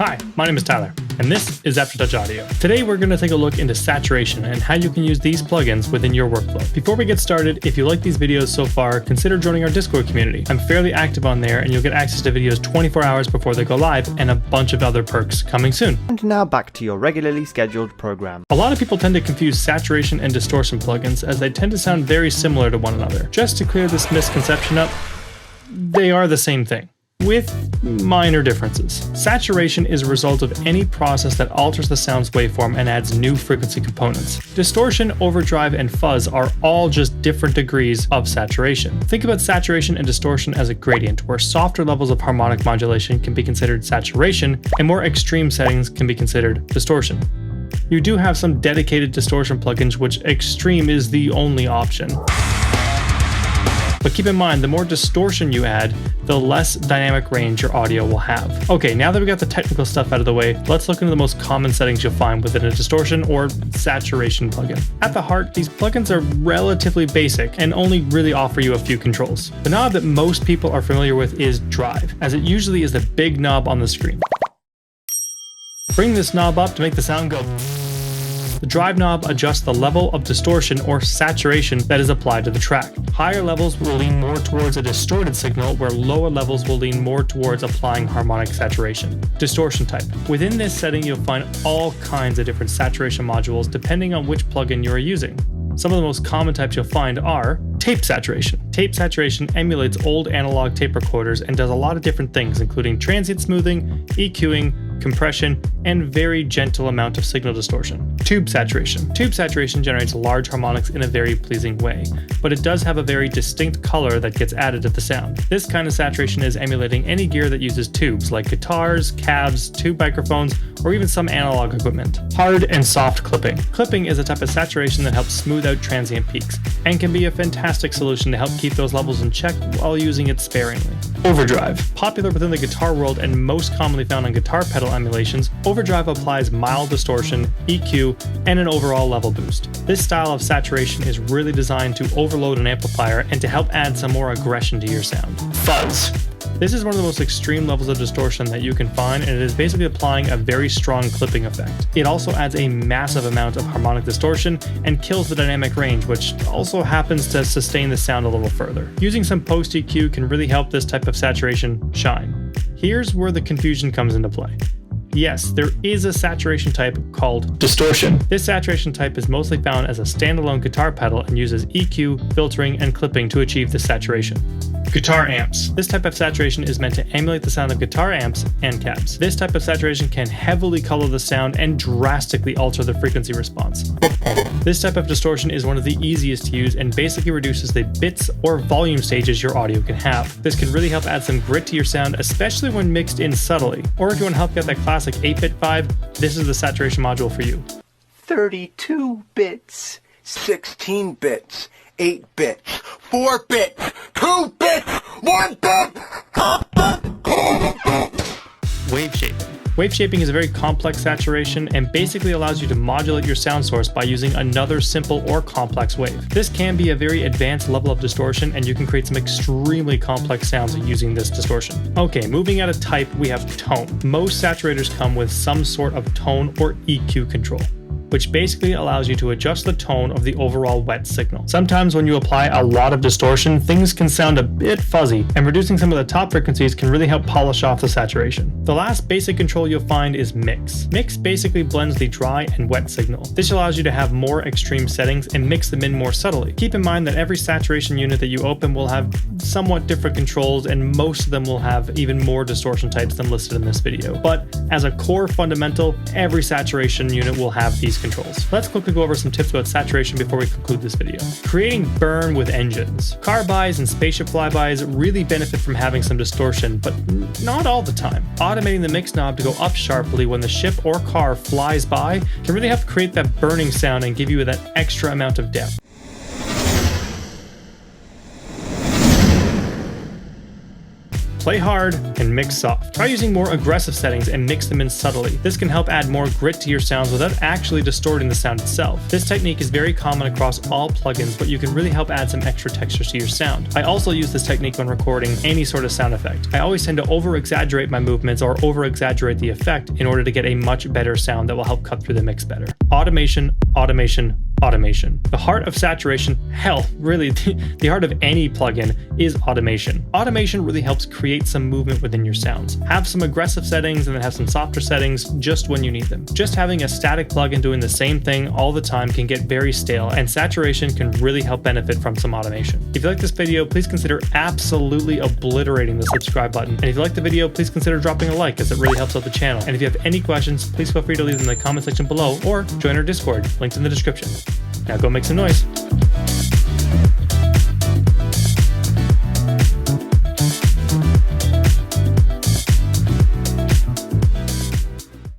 Hi, my name is Tyler, and this is Aftertouch Audio. Today we're going to take a look into saturation and how you can use these plugins within your workflow. Before we get started, if you like these videos so far, consider joining our Discord community. I'm fairly active on there, and you'll get access to videos 24 hours before they go live, and a bunch of other perks coming soon. And now back to your regularly scheduled program. A lot of people tend to confuse saturation and distortion plugins, as they tend to sound very similar to one another. Just to clear this misconception up, they are the same thing, with minor differences. Saturation is a result of any process that alters the sound's waveform and adds new frequency components. Distortion, overdrive, and fuzz are all just different degrees of saturation. Think about saturation and distortion as a gradient, where softer levels of harmonic modulation can be considered saturation, and more extreme settings can be considered distortion. You do have some dedicated distortion plugins, which extreme is the only option. But keep in mind, the more distortion you add, the less dynamic range your audio will have. Okay, now that we got the technical stuff out of the way, let's look into the most common settings you'll find within a distortion or saturation plugin. At the heart, these plugins are relatively basic and only really offer you a few controls. The knob that most people are familiar with is drive, as it usually is the big knob on the screen. Bring this knob up to make the sound go. The drive knob adjusts the level of distortion or saturation that is applied to the track. Higher levels will lean more towards a distorted signal, where lower levels will lean more towards applying harmonic saturation. Distortion type. Within this setting, you'll find all kinds of different saturation modules depending on which plugin you are using. Some of the most common types you'll find are tape saturation. Tape saturation emulates old analog tape recorders and does a lot of different things, including transient smoothing, EQing, compression, and very gentle amount of signal distortion. Tube saturation. Tube saturation generates large harmonics in a very pleasing way, but it does have a very distinct color that gets added to the sound. This kind of saturation is emulating any gear that uses tubes, like guitars, cabs, tube microphones, or even some analog equipment. Hard and soft clipping. Clipping is a type of saturation that helps smooth out transient peaks, and can be a fantastic solution to help keep those levels in check while using it sparingly. Overdrive. Popular within the guitar world and most commonly found on guitar pedal emulations, overdrive applies mild distortion, EQ, and an overall level boost. This style of saturation is really designed to overload an amplifier and to help add some more aggression to your sound. Fuzz. This is one of the most extreme levels of distortion that you can find, and it is basically applying a very strong clipping effect. It also adds a massive amount of harmonic distortion and kills the dynamic range, which also happens to sustain the sound a little further. Using some post EQ can really help this type of saturation shine. Here's where the confusion comes into play. Yes, there is a saturation type called distortion. This saturation type is mostly found as a standalone guitar pedal and uses EQ, filtering, and clipping to achieve this saturation. Guitar amps. This type of saturation is meant to emulate the sound of guitar amps and cabs. This type of saturation can heavily color the sound and drastically alter the frequency response. This type of distortion is one of the easiest to use and basically reduces the bits or volume stages your audio can have. This can really help add some grit to your sound, especially when mixed in subtly. Or if you want to help get that classic 8-bit vibe, this is the saturation module for you. 32 bits, 16 bits, 8 bits, 4 bits, 2 bits, 1 bit! Wave shaping. Wave shaping is a very complex saturation and basically allows you to modulate your sound source by using another simple or complex wave. This can be a very advanced level of distortion, and you can create some extremely complex sounds using this distortion. Okay, moving out of type, we have tone. Most saturators come with some sort of tone or EQ control, which basically allows you to adjust the tone of the overall wet signal. Sometimes when you apply a lot of distortion, things can sound a bit fuzzy, and reducing some of the top frequencies can really help polish off the saturation. The last basic control you'll find is mix. Mix basically blends the dry and wet signal. This allows you to have more extreme settings and mix them in more subtly. Keep in mind that every saturation unit that you open will have somewhat different controls, and most of them will have even more distortion types than listed in this video. But as a core fundamental, every saturation unit will have these controls. Let's quickly go over some tips about saturation before we conclude this video. Creating burn with engines. Car buys and spaceship flybys really benefit from having some distortion, but not all the time. Automating the mix knob to go up sharply when the ship or car flies by can really help create that burning sound and give you that extra amount of depth. Play hard and mix soft. Try using more aggressive settings and mix them in subtly. This can help add more grit to your sounds without actually distorting the sound itself. This technique is very common across all plugins, but you can really help add some extra textures to your sound. I also use this technique when recording any sort of sound effect. I always tend to over-exaggerate my movements or over-exaggerate the effect in order to get a much better sound that will help cut through the mix better. Automation, automation, automation. The heart of saturation, hell, really, the heart of any plugin is automation. Automation really helps create some movement within your sounds. Have some aggressive settings and then have some softer settings just when you need them. Just having a static plugin doing the same thing all the time can get very stale, and saturation can really help benefit from some automation. If you like this video, please consider absolutely obliterating the subscribe button. And if you like the video, please consider dropping a like, as it really helps out the channel. And if you have any questions, please feel free to leave them in the comment section below or join our Discord, linked in the description. Now go make some noise.